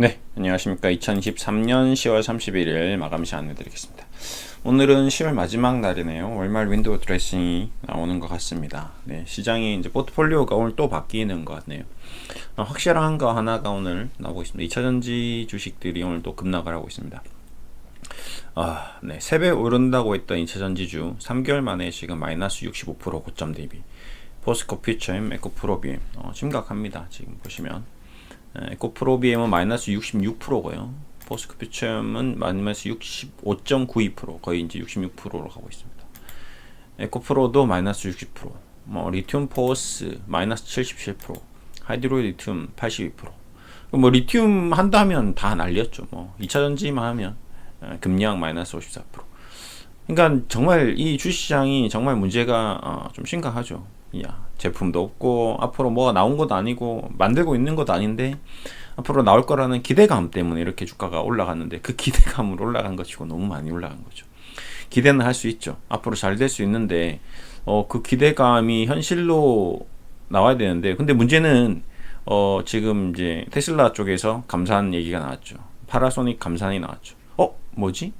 네, 안녕하십니까. 2023년 10월 31일 마감 시간 해드리겠습니다. 오늘은 10월 마지막 날이네요. 월말 윈도우 드레싱이 나오는 것 같습니다. 네, 시장이 이제 포트폴리오가 오늘 또 바뀌는 것 같네요. 확실한 거 하나가 오늘 나오고 있습니다. 2차전지 주식들이 오늘 또 급락을 하고 있습니다. 네, 3배 오른다고 했던 2차전지주 3개월 만에 지금 마이너스 65% 고점 대비. 포스코 퓨처엠, 에코프로비엠 심각합니다. 지금 보시면 에코프로비엠은 마이너스 66%고요. 포스코 퓨처엠은 마이너스 65.92%, 거의 이제 66%로 가고 있습니다. 에코프로도 마이너스 60%, 리튬 포스 마이너스 77%, 하이드로 리튬 82%. 리튬 한다면 다 날렸죠. 2차전지만 하면 금량 마이너스 54%. 그러니까 정말 이 주식시장이 정말 문제가 좀 심각하죠. 제품도 없고 앞으로 뭐가 나온 것도 아니고 만들고 있는 것도 아닌데 앞으로 나올 거라는 기대감 때문에 이렇게 주가가 올라갔는데, 그 기대감으로 올라간 것이고 너무 많이 올라간 거죠. 기대는 할 수 있죠. 앞으로 잘 될 수 있는데 그 기대감이 현실로 나와야 되는데, 근데 문제는 지금 이제 테슬라 쪽에서 감산 얘기가 나왔죠. 파라소닉 감산이 나왔죠. 뭐지?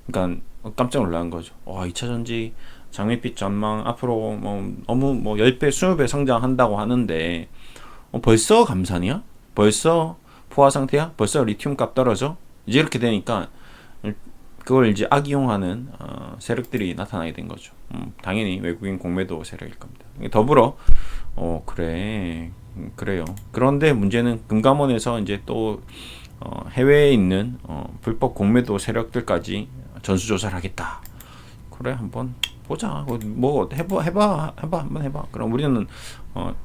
그러니까 깜짝 놀란 거죠. 2차전지 장밋빛 전망 앞으로 너무 10배, 20배 성장한다고 하는데 벌써 감산이야? 벌써 포화 상태야? 벌써 리튬 값 떨어져? 이제 이렇게 되니까 그걸 이제 악이용하는 세력들이 나타나게 된 거죠. 당연히 외국인 공매도 세력일 겁니다. 더불어 그래요. 그런데 문제는 금감원에서 이제 또 해외에 있는 불법 공매도 세력들까지 전수조사를 하겠다. 그래, 한번 보자. 한번 해봐. 그럼 우리는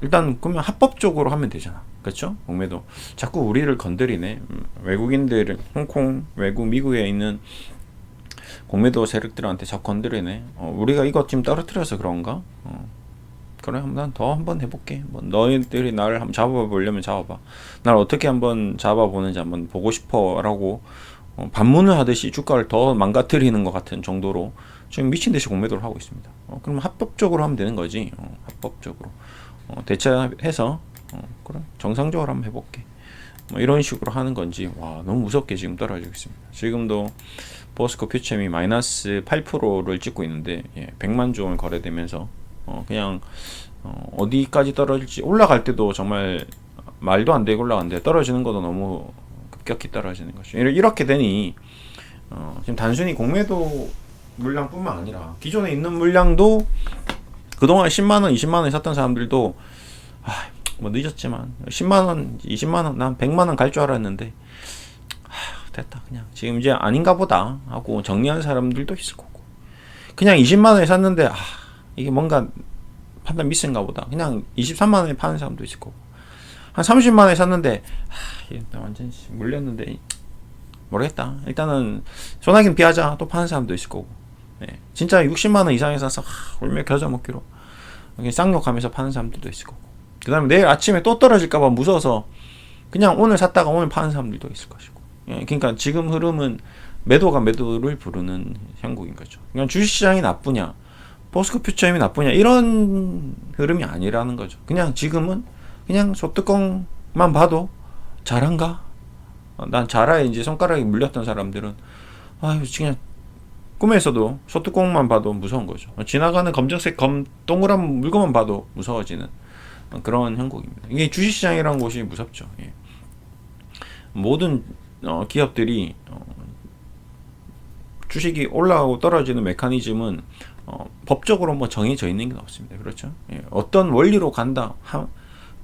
일단 그러면 합법적으로 하면 되잖아. 그렇죠? 공매도 자꾸 우리를 건드리네. 외국인들, 홍콩, 미국에 있는 공매도 세력들한테 자꾸 건드리네. 우리가 이것 지금 떨어뜨려서 그런가? 그래, 한번 해볼게. 너희들이 나를 한번 잡아보려면 잡아봐. 날 어떻게 한번 잡아보는지 한번 보고 싶어라고 반문을 하듯이 주가를 더 망가뜨리는 것 같은 정도로 지금 미친 듯이 공매도를 하고 있습니다. 그럼 합법적으로 하면 되는 거지. 합법적으로 대처해서 그래, 정상적으로 한번 해볼게. 이런 식으로 하는 건지. 너무 무섭게 지금 떨어지고 있습니다. 지금도 포스코 퓨처엠이 마이너스 8%를 찍고 있는데 100만 주 원을 거래되면서 그냥 어디까지 떨어질지, 올라갈 때도 정말 말도 안 되게 올라갔는데 떨어지는 것도 너무 급격히 떨어지는 거죠. 이렇게 되니 지금 단순히 공매도 물량뿐만 아니라 기존에 있는 물량도 그동안 10만원, 20만원 샀던 사람들도 늦었지만 10만원, 20만원, 난 100만원 갈 줄 알았는데 됐다, 그냥 지금 이제 아닌가 보다 하고 정리한 사람들도 있을 거고, 그냥 20만원에 샀는데 이게 뭔가 판단 미스인가 보다 그냥 23만원에 파는 사람도 있을 거고, 한 30만원에 샀는데 완전 물렸는데 모르겠다, 일단은 소나기는 피하자, 또 파는 사람도 있을 거고, 진짜 60만원 이상에 사서 얼마나 겨자 먹기로 쌍욕하면서 파는 사람들도 있을 거고, 그 다음에 내일 아침에 또 떨어질까봐 무서워서 그냥 오늘 샀다가 오늘 파는 사람들도 있을 것이고. 그러니까 지금 흐름은 매도가 매도를 부르는 형국인 거죠. 그러니까 주식시장이 나쁘냐, 포스코 퓨처엠이 나쁘냐, 이런 흐름이 아니라는 거죠. 그냥 지금은 그냥 소뚜껑만 봐도 잘한가? 난 잘해 이제 손가락이 물렸던 사람들은 그냥 꿈에서도 소뚜껑만 봐도 무서운 거죠. 지나가는 검정색 동그란 물건만 봐도 무서워지는 그런 형국입니다. 이게 주식시장이라는 곳이 무섭죠. 모든 기업들이 주식이 올라가고 떨어지는 메커니즘은 법적으로 정해져 있는 게 없습니다. 그렇죠? 어떤 원리로 간다,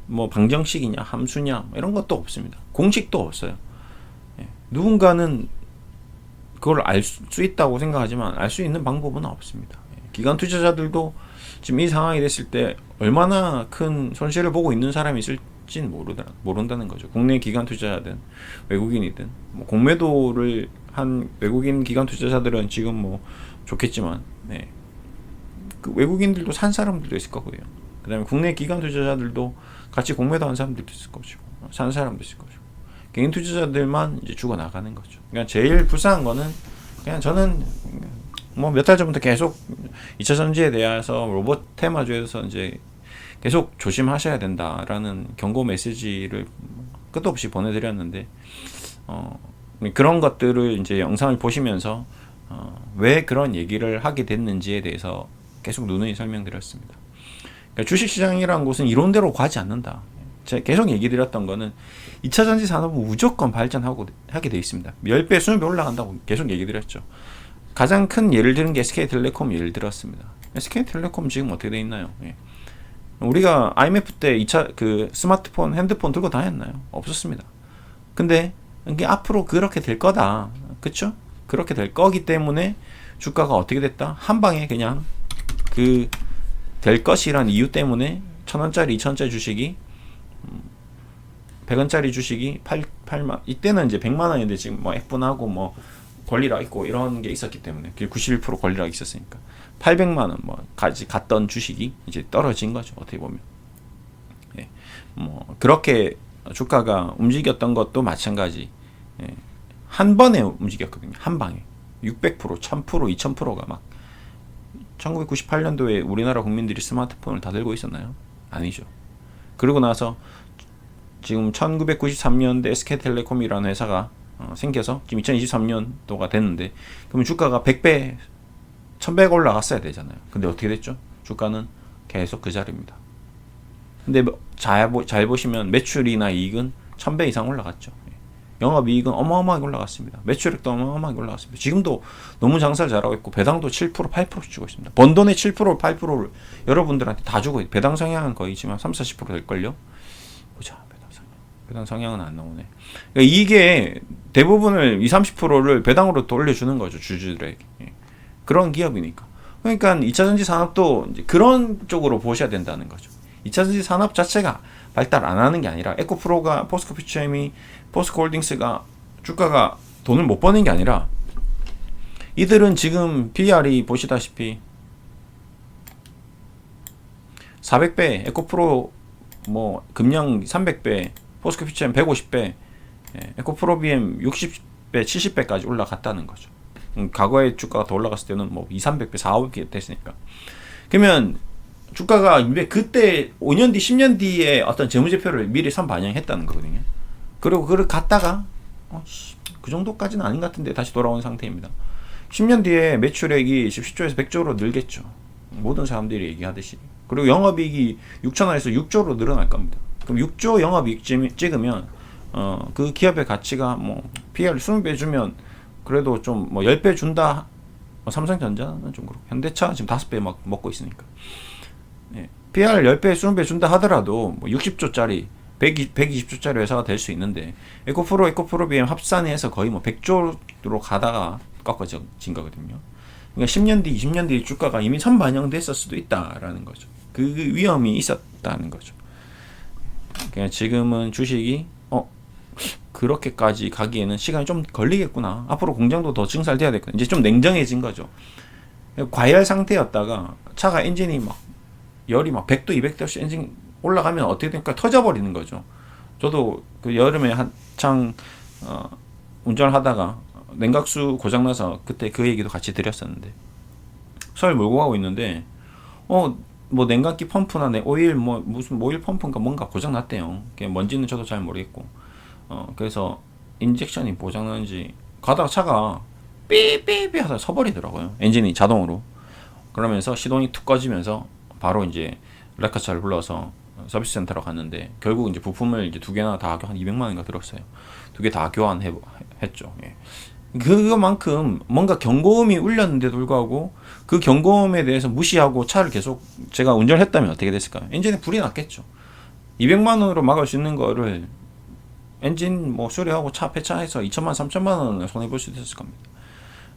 방정식이냐, 함수냐, 이런 것도 없습니다. 공식도 없어요. 누군가는 그걸 알 수 있다고 생각하지만 알 수 있는 방법은 없습니다. 기관 투자자들도 지금 이 상황이 됐을 때 얼마나 큰 손실을 보고 있는 사람이 있을지는 모른다는 거죠. 국내 기관 투자자든 외국인이든 공매도를 한 외국인 기관 투자자들은 지금 좋겠지만 그 외국인들도 산 사람들도 있을 거고요. 그 다음에 국내 기관 투자자들도 같이 공매도 한 사람들도 있을 것이고, 산 사람도 있을 것이고, 개인 투자자들만 이제 죽어나가는 거죠. 그러니까 제일 불쌍한 거는, 그냥 저는 몇 달 전부터 계속 2차전지에 대해서 로봇 테마주에서 이제 계속 조심하셔야 된다라는 경고 메시지를 끝도 없이 보내드렸는데 그런 것들을 이제 영상을 보시면서 왜 그런 얘기를 하게 됐는지에 대해서 계속 누누이 설명드렸습니다. 그러니까 주식시장이라는 곳은 이론대로 가지 않는다. 제가 계속 얘기 드렸던 거는 2차 전지 산업은 무조건 하게 돼 있습니다. 10배, 20배 올라간다고 계속 얘기 드렸죠. 가장 큰 예를 드는 게 SK텔레콤 예를 들었습니다. SK텔레콤 지금 어떻게 돼 있나요? 예. 우리가 IMF 때 2차 그 스마트폰, 핸드폰 들고 다녔나요? 없었습니다. 근데 이게 앞으로 그렇게 될 거다. 그쵸? 그렇게 될 거기 때문에 주가가 어떻게 됐다? 한 방에 그냥 그 될 것이란 이유 때문에 1,000원짜리, 2,000원짜리 주식이 100원짜리 주식이 8만, 이때는 이제 100만 원인데 지금 뭐 F분하고 뭐 권리락 있고 이런 게 있었기 때문에 91% 권리락이 있었으니까 800만 원 뭐까지 갔던 주식이 이제 떨어진 거죠. 어떻게 보면. 예. 뭐 그렇게 주가가 움직였던 것도 마찬가지. 예. 한 번에 움직였거든요. 한 방에. 600%, 1000%, 2000%가 막 1998년도에 우리나라 국민들이 스마트폰을 다 들고 있었나요? 아니죠. 그러고 나서 지금 1993년대 SK텔레콤이라는 회사가 생겨서 지금 2023년도가 됐는데 그러면 주가가 100배, 1000배가 올라갔어야 되잖아요. 근데 어떻게 됐죠? 주가는 계속 그 자리입니다. 근데 잘 보시면 매출이나 이익은 1000배 이상 올라갔죠. 영업이익은 어마어마하게 올라갔습니다. 매출액도 어마어마하게 올라갔습니다. 지금도 너무 장사를 잘하고 있고 배당도 7%, 8%씩 주고 있습니다. 번 돈의 7%, 8%를 여러분들한테 다 주고 있어요. 배당 성향은 거의 지금 30, 40% 될걸요? 보자. 배당 성향은 안 나오네. 그러니까 이게 대부분을 20, 30%를 배당으로 돌려주는 거죠. 주주들에게. 그런 기업이니까. 그러니까 2차전지 산업도 이제 그런 쪽으로 보셔야 된다는 거죠. 2차전지 산업 자체가 발달 안 하는 게 아니라 에코프로가, 포스코피처엠이, 포스코홀딩스가 주가가 돈을 못 버는 게 아니라 이들은 지금 PR이 보시다시피 400배, 에코프로 뭐 금량 300배, 포스코피처엠 150배, 에코프로비엠 60배, 70배까지 올라갔다는 거죠. 과거에 주가가 더 올라갔을 때는 뭐 2, 300배, 4, 500배 됐으니까. 그러면 주가가 그때 5년 뒤, 10년 뒤에 어떤 재무제표를 미리 선반영했다는 거거든요. 그리고 그걸 갔다가 그 정도까지는 아닌 것 같은데 다시 돌아온 상태입니다. 10년 뒤에 매출액이 10조에서 100조로 늘겠죠. 모든 사람들이 얘기하듯이. 그리고 영업이익이 6천원에서 6조로 늘어날 겁니다. 그럼 6조 영업이익 찍으면 그 기업의 가치가 뭐 PER 20배 주면 그래도 좀 뭐 10배 준다. 삼성전자는 좀 그렇고 현대차 지금 5배 막 먹고 있으니까. 예. PER 10배, 20배 준다 하더라도 뭐 60조짜리 120조짜리 회사가 될 수 있는데 에코프로 합산해서 거의 뭐 100조로 가다가 꺾어진 거거든요. 그러니까 10년 뒤, 20년 뒤 주가가 이미 선반영됐을 수도 있다라는 거죠. 그 위험이 있었다는 거죠. 그러니까 지금은 주식이 그렇게까지 가기에는 시간이 좀 걸리겠구나. 앞으로 공장도 더 증설돼야 되겠구나. 이제 좀 냉정해진 거죠. 과열 상태였다가 차가 엔진이 막 열이 막 100도, 200도씩 엔진 올라가면 어떻게 됩니까? 터져버리는 거죠. 저도 그 여름에 한창 운전을 하다가 냉각수 고장나서 그때 그 얘기도 같이 드렸었는데 서울 몰고 가고 있는데 뭐 냉각기 펌프나 오일 무슨 오일 펌프인가 뭔가 고장 났대요. 뭔지는 저도 잘 모르겠고 그래서 인젝션이 고장나는지 가다가 차가 삐삐삐 하다 서버리더라고요. 엔진이 자동으로. 그러면서 시동이 툭 꺼지면서 바로 이제 레카차를 불러서 서비스 센터로 갔는데 결국 이제 부품을 이제 2개나 다 한 200만 원인가 들었어요. 2개 다 교환했죠. 예. 그것만큼 뭔가 경고음이 울렸는데도 불구하고 그 경고음에 대해서 무시하고 차를 계속 제가 운전을 했다면 어떻게 됐을까요? 엔진에 불이 났겠죠. 200만 원으로 막을 수 있는 거를 엔진 뭐 수리하고 차 폐차해서 2천만, 3천만 원을 손해볼 수도 있었을 겁니다.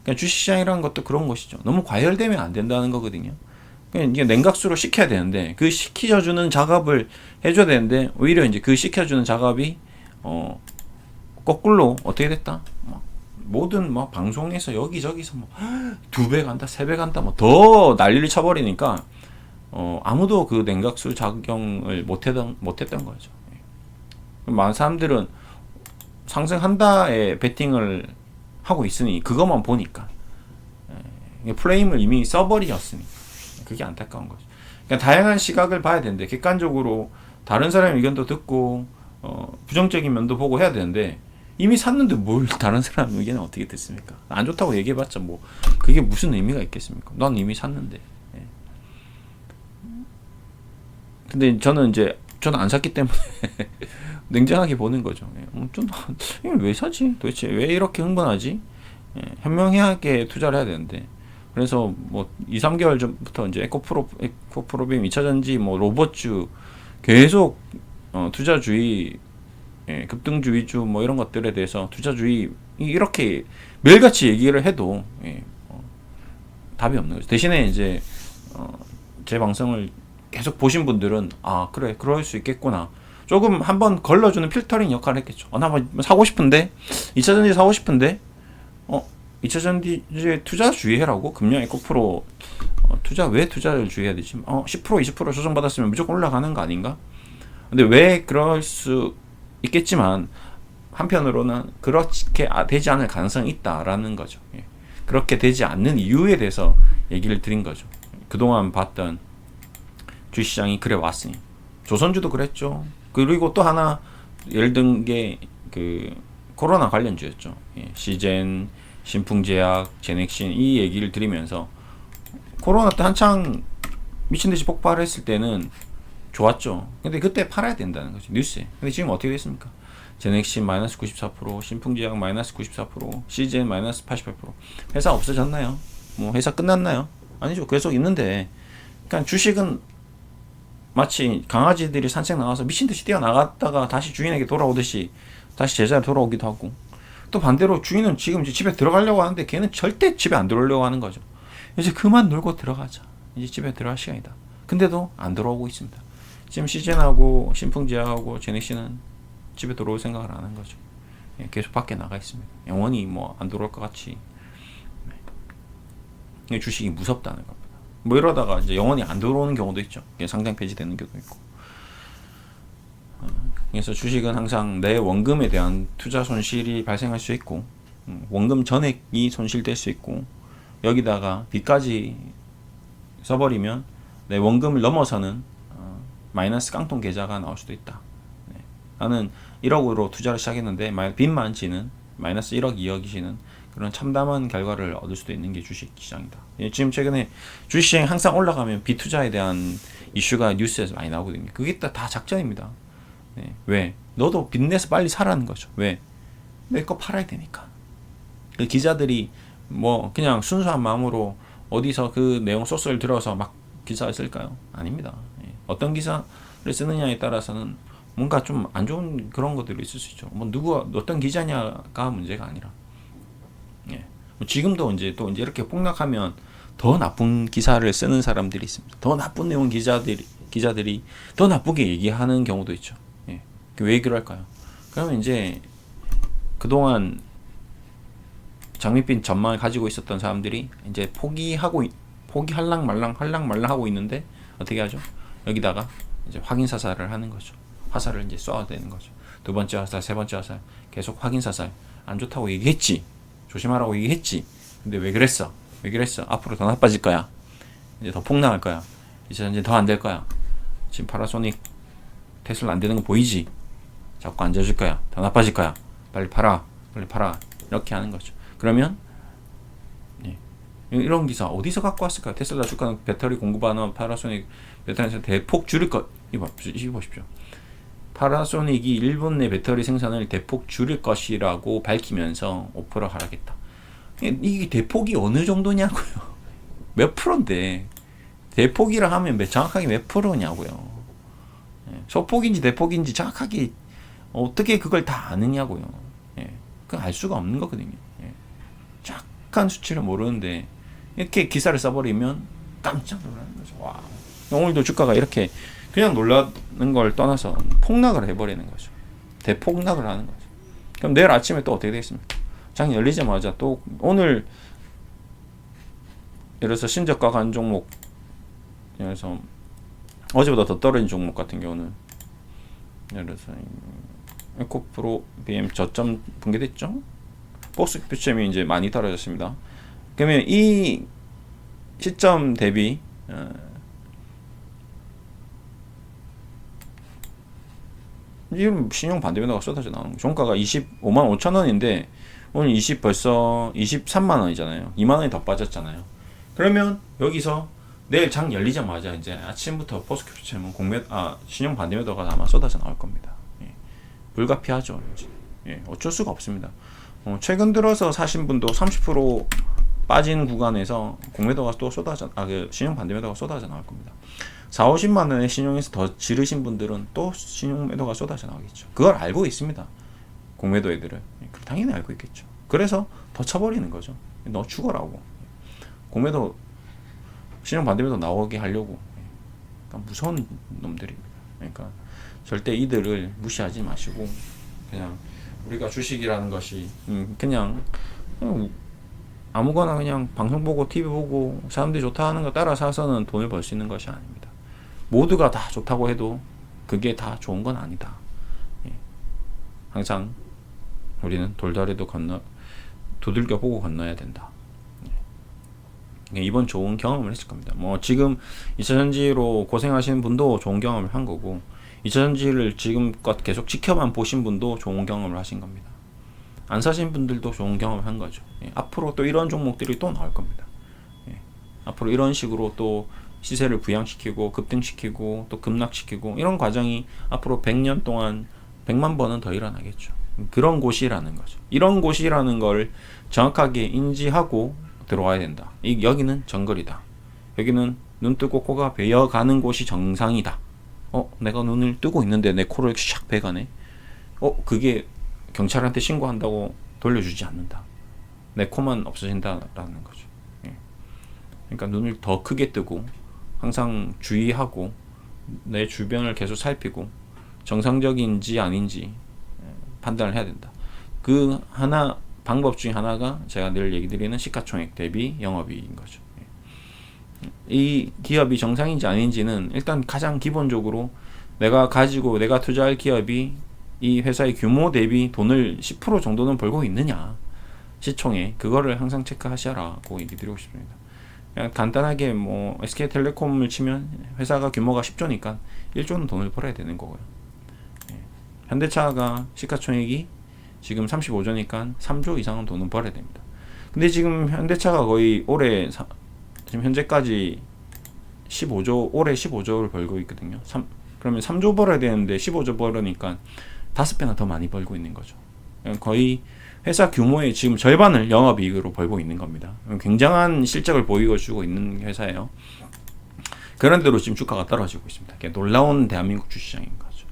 그러니까 주식시장이라는 것도 그런 것이죠. 너무 과열되면 안 된다는 거거든요. 그러니까 이게 냉각수로 식혀야 되는데 그 식혀주는 작업을 해줘야 되는데 오히려 이제 그 식혀주는 작업이 거꾸로 어떻게 됐다? 모든 뭐 방송에서 여기저기서 뭐 2배 간다, 3배 간다, 뭐 더 난리를 쳐버리니까 아무도 그 냉각수 작용을 못했던 거죠. 많은 사람들은 상승한다에 베팅을 하고 있으니 그것만 보니까 프레임을 이미 써버리셨으니 그게 안타까운 거죠. 그러니까 다양한 시각을 봐야 되는데 객관적으로 다른 사람의 의견도 듣고 부정적인 면도 보고 해야 되는데 이미 샀는데 뭘 다른 사람 의견은 어떻게 됐습니까? 안 좋다고 얘기해봤자 뭐 그게 무슨 의미가 있겠습니까? 난 이미 샀는데. 예. 근데 저는 안 샀기 때문에 냉정하게 보는 거죠. 예. 이걸 왜 사지? 도대체 왜 이렇게 흥분하지? 예. 현명하게 투자를 해야 되는데. 그래서 뭐 2, 3개월 전부터 이제 에코프로빔 2차전지 뭐 로봇주 계속 투자주의, 예, 급등주의주 뭐 이런 것들에 대해서 투자주의 이렇게 매일같이 얘기를 해도, 예, 답이 없는 거죠. 대신에 이제 제 방송을 계속 보신 분들은 아 그래 그럴 수 있겠구나, 조금 한번 걸러주는 필터링 역할을 했겠죠. 나 뭐 사고 싶은데 2차전지 사고 싶은데 2차전지에 투자 주의해라고? 금년 에코프로 왜 투자를 주의해야 되지? 10% 20% 조정받았으면 무조건 올라가는 거 아닌가? 근데 왜 그럴 수 있겠지만 한편으로는 그렇게 되지 않을 가능성이 있다라는 거죠. 예. 그렇게 되지 않는 이유에 대해서 얘기를 드린 거죠. 그동안 봤던 주식시장이 그래 왔으니 조선주도 그랬죠. 그리고 또 하나 예를 든 게 그 코로나 관련주였죠. 예. 시젠, 신풍제약, 제넥신 이 얘기를 드리면서 코로나 때 한창 미친듯이 폭발했을 때는 좋았죠. 근데 그때 팔아야 된다는 거죠, 뉴스에. 근데 지금 어떻게 됐습니까? 제넥신 마이너스 94%, 신풍제약 마이너스 94%, 시젠 마이너스 88%. 회사 없어졌나요? 뭐 회사 끝났나요? 아니죠. 계속 있는데. 그러니까 주식은 마치 강아지들이 산책 나가서 미친듯이 뛰어나갔다가 다시 주인에게 돌아오듯이 다시 제자리에 돌아오기도 하고, 또 반대로 주인은 지금 이제 집에 들어가려고 하는데 걔는 절대 집에 안 들어오려고 하는 거죠. 이제 그만 놀고 들어가자. 이제 집에 들어갈 시간이다. 근데도 안 들어오고 있습니다. 지금 시젠하고 신풍제약하고 제넥신은 집에 들어올 생각을 안 하는 거죠. 예, 계속 밖에 나가 있습니다. 영원히 뭐 안 들어올 것 같이. 네. 주식이 무섭다는 겁니다. 뭐 이러다가 이제 영원히 안 들어오는 경우도 있죠. 상장 폐지되는 경우도 있고. 그래서 주식은 항상 내 원금에 대한 투자 손실이 발생할 수 있고, 원금 전액이 손실될 수 있고, 여기다가 빚까지 써버리면 내 원금을 넘어서는 마이너스 깡통 계좌가 나올 수도 있다. 네. 나는 1억으로 투자를 시작했는데 빚만 지는 마이너스 1억 2억이 지는 그런 참담한 결과를 얻을 수도 있는 게 주식시장이다. 예, 지금 최근에 주식시장이 항상 올라가면 비투자에 대한 이슈가 뉴스에서 많이 나오거든요. 그게 다 작전입니다. 네. 왜? 너도 빚내서 빨리 사라는 거죠. 왜? 내 거 팔아야 되니까. 그 기자들이 뭐 그냥 순수한 마음으로 어디서 그 내용 소스를 들어서 막 기사를 쓸까요? 아닙니다. 예. 어떤 기사를 쓰느냐에 따라서는 뭔가 좀 안 좋은 그런 것들이 있을 수 있죠. 뭐 어떤 기자냐가 문제가 아니라. 예. 지금도 이제 이렇게 폭락하면 더 나쁜 기사를 쓰는 사람들이 있습니다. 더 나쁜 내용 기자들이 더 나쁘게 얘기하는 경우도 있죠. 예. 왜 그럴까요? 그러면 이제 그동안 장밋빛 전망을 가지고 있었던 사람들이 이제 포기할랑 말랑 하고 있는데 어떻게 하죠? 여기다가 이제 확인 사살을 하는 거죠. 화살을 이제 쏘아야 되는 거죠. 두 번째 화살, 세 번째 화살, 계속 확인 사살. 안 좋다고 얘기했지. 조심하라고 얘기했지. 근데 왜 그랬어? 앞으로 더 나빠질 거야. 이제 더 폭락할 거야. 이제 더 안 될 거야. 지금 파라소닉 테슬라 안 되는 거 보이지? 자꾸 앉아줄 거야. 더 나빠질 거야. 빨리 팔아. 이렇게 하는 거죠. 그러면 예. 이런 기사 어디서 갖고 왔을까요? 테슬라 주가는 배터리 공급하는 파라소닉 배터리에서 대폭 줄일 것. 이거 보십시오. 파라소닉이 일본 내 배터리 생산을 대폭 줄일 것이라고 밝히면서 5% 하락했다. 이게 대폭이 어느 정도냐고요. 몇 프로인데 대폭이라 하면 정확하게 몇 프로냐고요. 소폭인지 대폭인지 정확하게 어떻게 그걸 다 아느냐고요. 그건 알 수가 없는 거거든요. 정확한 수치를 모르는데 이렇게 기사를 써버리면 깜짝 놀라는 거죠. 와, 오늘도 주가가 이렇게 그냥 놀라는 걸 떠나서 폭락을 해버리는 거죠. 대폭락을 하는 거죠. 그럼 내일 아침에 또 어떻게 되겠습니까? 장 열리자마자 또 오늘 예를 들어서 신저가 간 종목, 예를 들어서 어제보다 더 떨어진 종목 같은 경우는 예를 들어서 에코프로 BM 저점 붕괴됐죠? 보스 표점이 이제 많이 떨어졌습니다. 그러면 이 시점 대비 지금 신용 반대매도가 쏟아져 나오는 거죠. 종가가 25만 5천 원인데 오늘 벌써 23만 원이잖아요. 2만 원이 더 빠졌잖아요. 그러면 여기서 내일 장 열리자마자 이제 아침부터 포스트캡처럼 신용 반대매도가 아마 쏟아져 나올 겁니다. 예. 불가피하죠. 예. 어쩔 수가 없습니다. 최근 들어서 사신 분도 30% 빠진 구간에서 공매도가 또 신용 반대매도가 쏟아져 나올 겁니다. 4, 50만 원의 신용에서 더 지르신 분들은 또 신용 매도가 쏟아져 나오겠죠. 그걸 알고 있습니다. 공매도 애들은. 당연히 알고 있겠죠. 그래서 더 쳐버리는 거죠. 너 죽어라고. 공매도 신용 반대매도 나오게 하려고. 그러니까 무서운 놈들입니다. 그러니까 절대 이들을 무시하지 마시고 그냥 우리가 주식이라는 것이 그냥 아무거나 그냥 방송 보고 TV 보고 사람들이 좋다 하는 거 따라 사서는 돈을 벌 수 있는 것이 아닙니다. 모두가 다 좋다고 해도 그게 다 좋은 건 아니다. 예. 항상 우리는 돌다리도 두들겨 보고 건너야 된다. 예. 이번 좋은 경험을 했을 겁니다. 뭐 지금 2차전지로 고생하시는 분도 좋은 경험을 한 거고 2차전지를 지금껏 계속 지켜만 보신 분도 좋은 경험을 하신 겁니다. 안 사신 분들도 좋은 경험을 한 거죠. 예. 앞으로 또 이런 종목들이 또 나올 겁니다. 예. 앞으로 이런 식으로 또 시세를 부양시키고 급등시키고 또 급락시키고 이런 과정이 앞으로 100년 동안 100만 번은 더 일어나겠죠. 그런 곳이라는 거죠. 이런 곳이라는 걸 정확하게 인지하고 들어와야 된다. 여기는 정글이다. 여기는 눈 뜨고 코가 베어가는 곳이 정상이다. 내가 눈을 뜨고 있는데 내 코를 샥 베가네. 그게 경찰한테 신고한다고 돌려주지 않는다. 내 코만 없어진다라는 거죠. 예. 그러니까 눈을 더 크게 뜨고 항상 주의하고 내 주변을 계속 살피고 정상적인지 아닌지 판단을 해야 된다. 그 방법 중에 하나가 제가 늘 얘기 드리는 시가총액 대비 영업이익인 거죠. 이 기업이 정상인지 아닌지는 일단 가장 기본적으로 내가 투자할 기업이 이 회사의 규모 대비 돈을 10% 정도는 벌고 있느냐, 시총에. 그거를 항상 체크하시라고 얘기 드리고 싶습니다. 그냥 간단하게 뭐 SK텔레콤을 치면 회사가 규모가 10조니까 1조는 돈을 벌어야 되는 거고요. 현대차가 시가총액이 지금 35조니까 3조 이상은 돈은 벌어야 됩니다. 근데 지금 현대차가 거의 지금 현재까지 올해 15조를 벌고 있거든요. 그러면 3조 벌어야 되는데 15조 벌으니까 5배나 더 많이 벌고 있는 거죠. 거의 회사 규모의 지금 절반을 영업이익으로 벌고 있는 겁니다. 굉장한 실적을 보여주고 있는 회사예요. 그런데도 지금 주가가 떨어지고 있습니다. 놀라운 대한민국 주시장인 거죠.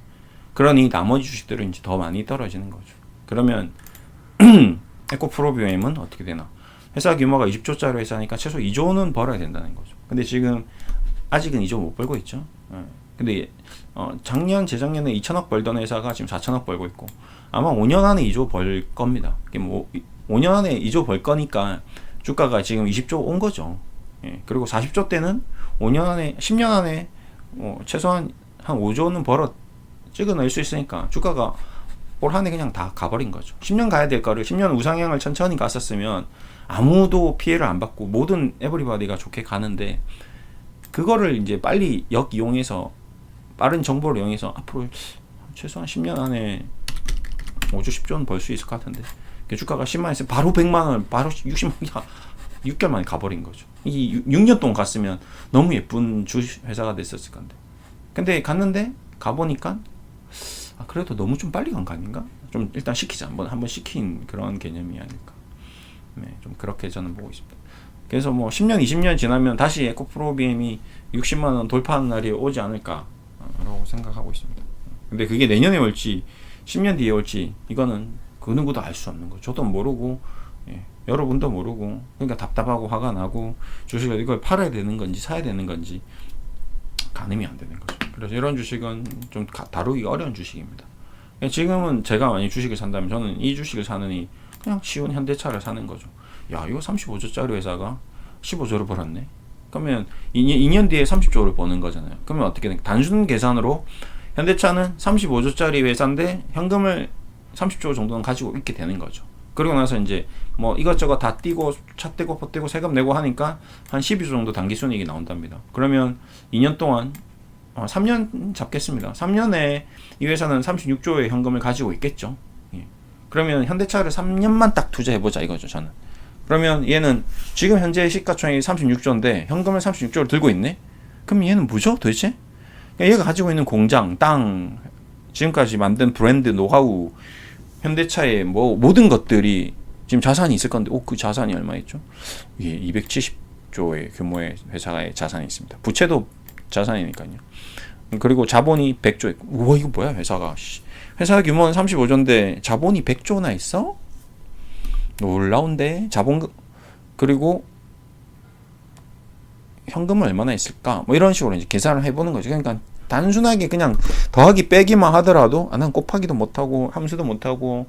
그러니 나머지 주식들은 이제 더 많이 떨어지는 거죠. 그러면 에코프로비엠은 어떻게 되나? 회사 규모가 20조짜리 회사니까 최소 2조는 벌어야 된다는 거죠. 근데 지금 아직은 2조 못 벌고 있죠. 근데 재작년에 2천억 벌던 회사가 지금 4천억 벌고 있고 아마 5년 안에 2조 벌 겁니다. 5년 안에 2조 벌 거니까 주가가 지금 20조 온 거죠. 예. 그리고 40조 때는 10년 안에 최소한 한 5조는 찍어낼 수 있으니까 주가가 올 한 해 그냥 다 가버린 거죠. 10년 가야 될 거를 10년 우상향을 천천히 갔었으면 아무도 피해를 안 받고 모든 에브리바디가 좋게 가는데 그거를 이제 빨리 이용해서 빠른 정보를 이용해서 앞으로 최소한 10년 안에 5조 10조는 벌 수 있을 것 같은데 주가가 10만 했으면 바로 100만 원, 바로 60만 원, 6개월 만에 가버린 거죠. 이 6년 동안 갔으면 너무 예쁜 회사가 됐었을 건데. 근데 갔는데 가보니까 그래도 너무 좀 빨리 간 거 아닌가? 좀 일단 시키자. 한번 시킨 그런 개념이 아닐까. 네, 좀 그렇게 저는 보고 있습니다. 그래서 뭐 10년, 20년 지나면 다시 에코프로비엠이 60만 원 돌파하는 날이 오지 않을까라고 생각하고 있습니다. 근데 그게 내년에 올지 10년 뒤에 올지 이거는 그 누구도 알 수 없는 거죠. 저도 모르고 여러분도 모르고 그러니까 답답하고 화가 나고 주식을 이걸 팔아야 되는 건지 사야 되는 건지 가늠이 안 되는 거죠. 그래서 이런 주식은 좀 다루기가 어려운 주식입니다. 지금은 제가 만약 주식을 산다면 저는 이 주식을 사느니 그냥 쉬운 현대차를 사는 거죠. 야, 이거 35조짜리 회사가 15조를 벌었네. 그러면 2년 뒤에 30조를 버는 거잖아요. 그러면 어떻게 돼? 단순 계산으로 현대차는 35조짜리 회사인데 현금을 30조 정도는 가지고 있게 되는 거죠. 그러고 나서 이제 뭐 이것저것 다 띄고 차 떼고 포 떼고 세금 내고 하니까 한 12조 정도 당기순이익이 나온답니다. 그러면 2년 동안 3년 잡겠습니다. 3년에 이 회사는 36조의 현금을 가지고 있겠죠. 예. 그러면 현대차를 3년만 딱 투자해보자 이거죠, 저는. 그러면 얘는 지금 현재 시가총액이 36조인데 현금을 36조를 들고 있네? 그럼 얘는 뭐죠, 도대체? 얘가 가지고 있는 공장, 땅, 지금까지 만든 브랜드, 노하우, 현대차의 뭐 모든 것들이 지금 자산이 있을 건데, 그 자산이 얼마 있죠? 예, 270조의 규모의 회사의 자산이 있습니다. 부채도 자산이니까요. 그리고 자본이 100조 있고, 우와, 이거 뭐야, 회사가. 회사 규모는 35조인데 자본이 100조나 있어? 놀라운데. 그리고 현금은 얼마나 있을까? 뭐 이런 식으로 이제 계산을 해보는 거죠. 그러니까 단순하게 그냥 더하기 빼기만 하더라도, 난 곱하기도 못하고 함수도 못하고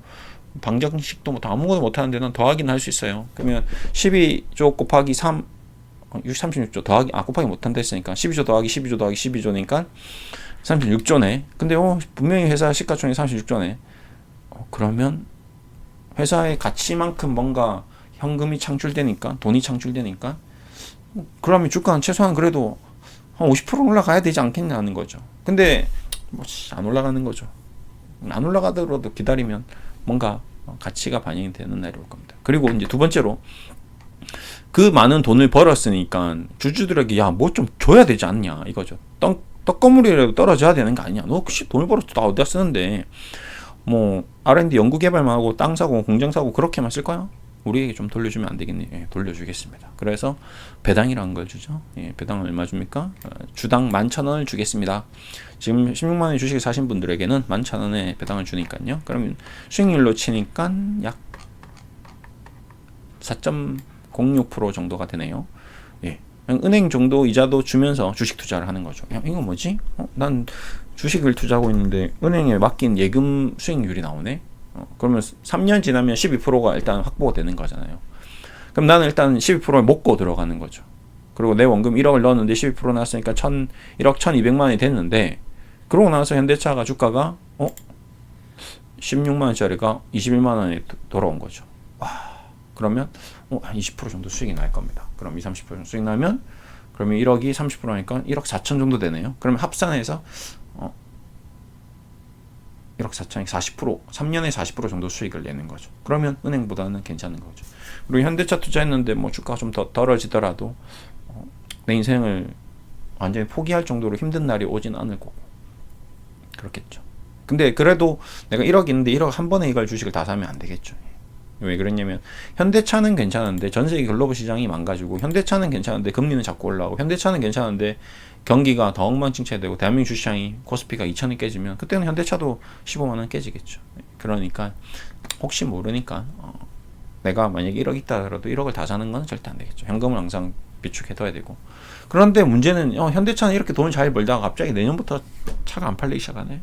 방정식도 못하고 아무것도 못하는데 난 더하기는 할 수 있어요. 그러면 12조 곱하기 3, 36조 더하기, 곱하기 못한다 했으니까 12조 더하기 12조 더하기 12조니까 36조네. 근데 분명히 회사 시가총액 36조네. 그러면 회사의 가치만큼 뭔가 현금이 창출되니까, 돈이 창출되니까, 그러면 주가는 최소한 그래도 한 50% 올라가야 되지 않겠냐는 거죠. 근데 안 올라가는 거죠. 안 올라가더라도 기다리면 뭔가 가치가 반영이 되는 날이 올 겁니다. 그리고 이제 두 번째로, 그 많은 돈을 벌었으니까 주주들에게 뭐 좀 줘야 되지 않냐 이거죠. 떡거물이라도 떨어져야 되는 거 아니냐. 너 혹시 돈을 벌어서 다 어디다 쓰는데 뭐 R&D 연구개발만 하고 땅 사고 공장 사고 그렇게만 쓸 거야? 우리에게 좀 돌려주면 안 되겠니? 예, 돌려주겠습니다. 그래서 배당이라는 걸 주죠. 예, 배당은 얼마 줍니까? 주당 11,000원을 주겠습니다. 지금 16만 원의 주식을 사신 분들에게는 11,000원의 배당을 주니까요. 그러면 수익률로 치니까 약 4.06% 정도가 되네요. 예, 은행 정도 이자도 주면서 주식 투자를 하는 거죠. 이거 뭐지? 난 주식을 투자하고 있는데 은행에 맡긴 예금 수익률이 나오네. 그러면 3년 지나면 12%가 일단 확보가 되는 거잖아요. 그럼 나는 일단 12%를 먹고 들어가는 거죠. 그리고 내 원금 1억을 넣었는데 12% 나왔으니까 1억 1200만 원이 됐는데, 그러고 나서 현대차가 주가가 16만 원짜리가 21만 원에 돌아온 거죠. 와, 그러면 한 20% 정도 수익이 날 겁니다. 그럼 20-30% 정도 수익 나면, 그러면 1억이 30%니까 1억 4천 정도 되네요. 그러면 합산해서 1억 4천이 40%, 3년에 40% 정도 수익을 내는 거죠. 그러면 은행보다는 괜찮은 거죠. 그리고 현대차 투자했는데 뭐 주가가 좀 더 떨어지더라도 내 인생을 완전히 포기할 정도로 힘든 날이 오진 않을 거고 그렇겠죠. 근데 그래도 내가 1억 있는데 1억 한 번에 이걸 주식을 다 사면 안 되겠죠. 왜 그랬냐면 현대차는 괜찮은데 전 세계 글로벌 시장이 망가지고, 현대차는 괜찮은데 금리는 자꾸 올라오고, 현대차는 괜찮은데 경기가 더 엉망진창되고 대한민국 주시장이 코스피가 2,000이 깨지면 그때는 현대차도 15만 원 깨지겠죠. 그러니까 혹시 모르니까 내가 만약에 1억 있다 하더라도 1억을 다 사는 건 절대 안 되겠죠. 현금을 항상 비축해둬야 되고. 그런데 문제는 현대차는 이렇게 돈을 잘 벌다가 갑자기 내년부터 차가 안 팔리기 시작하네.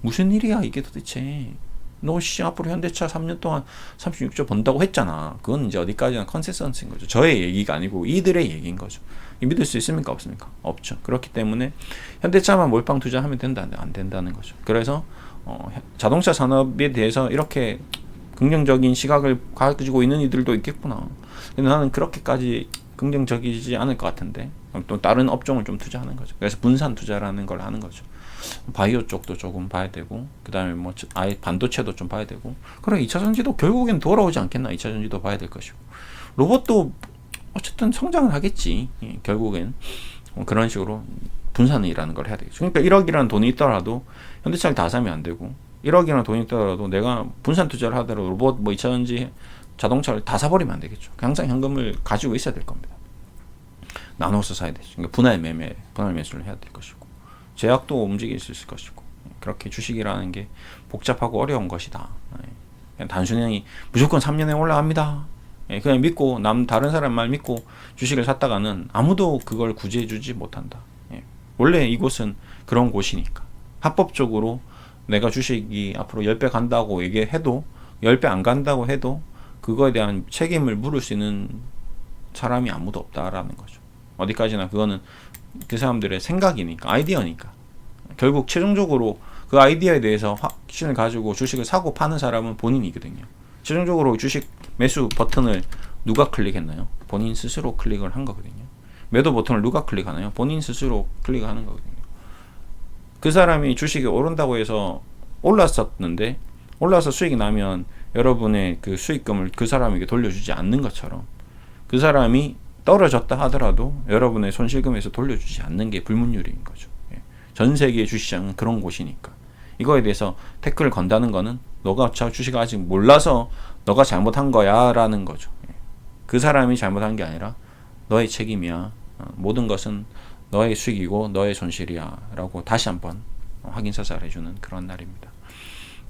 무슨 일이야 이게 도대체. 너 앞으로 현대차 3년 동안 36조 번다고 했잖아. 그건 이제 어디까지나 컨센서스인 거죠. 저의 얘기가 아니고 이들의 얘기인 거죠. 믿을 수 있습니까? 없습니까? 없죠. 그렇기 때문에 현대차만 몰빵 투자하면 된다, 안 된다는 거죠. 그래서 자동차 산업에 대해서 이렇게 긍정적인 시각을 가지고 있는 이들도 있겠구나. 근데 나는 그렇게까지 긍정적이지 않을 것 같은데, 또 다른 업종을 좀 투자하는 거죠. 그래서 분산 투자라는 걸 하는 거죠. 바이오 쪽도 조금 봐야 되고, 그 다음에 뭐 아예 반도체도 좀 봐야 되고, 그래 2차전지도 결국엔 돌아오지 않겠나. 2차전지도 봐야 될 것이고, 로봇도 어쨌든 성장을 하겠지. 결국엔 그런 식으로 분산이라는 걸 해야 되겠죠. 그러니까 1억이라는 돈이 있더라도 현대차를 다 사면 안 되고, 1억이라는 돈이 있더라도 내가 분산 투자를 하더라도 로봇, 뭐 2차전지, 자동차를 다 사버리면 안 되겠죠. 항상 현금을 가지고 있어야 될 겁니다. 나눠서 사야 되죠. 그러니까 분할 매수를 해야 될 것이고, 제약도 움직일 수 있을 것이고, 그렇게 주식이라는 게 복잡하고 어려운 것이다. 그냥 단순히 무조건 3년에 올라갑니다. 그냥 믿고 다른 사람 말 믿고 주식을 샀다가는 아무도 그걸 구제해주지 못한다. 원래 이곳은 그런 곳이니까. 합법적으로 내가 주식이 앞으로 10배 간다고 얘기해도, 10배 안 간다고 해도 그거에 대한 책임을 물을 수 있는 사람이 아무도 없다라는 거죠. 어디까지나 그거는 그 사람들의 생각이니까, 아이디어니까. 결국 최종적으로 그 아이디어에 대해서 확신을 가지고 주식을 사고 파는 사람은 본인이거든요. 최종적으로 주식 매수 버튼을 누가 클릭했나요? 본인 스스로 클릭을 한 거거든요. 매도 버튼을 누가 클릭하나요? 본인 스스로 클릭하는 거거든요. 그 사람이 주식이 오른다고 해서 올랐었는데 올라서 수익이 나면 여러분의 그 수익금을 그 사람에게 돌려주지 않는 것처럼 그 사람이 떨어졌다 하더라도 여러분의 손실금에서 돌려주지 않는 게 불문율인 거죠. 전 세계의 주식시장은 그런 곳이니까 이거에 대해서 태클을 건다는 거는 너가 주식을 아직 몰라서 너가 잘못한 거야 라는 거죠. 그 사람이 잘못한 게 아니라 너의 책임이야. 모든 것은 너의 수익이고 너의 손실이야 라고 다시 한번 확인사살 해주는 그런 날입니다.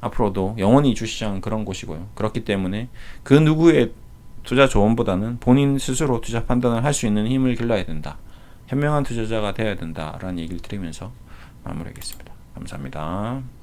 앞으로도 영원히 주식시장은 그런 곳이고요. 그렇기 때문에 그 누구의 투자 조언보다는 본인 스스로 투자 판단을 할 수 있는 힘을 길러야 된다. 현명한 투자자가 되어야 된다라는 얘기를 드리면서 마무리하겠습니다. 감사합니다.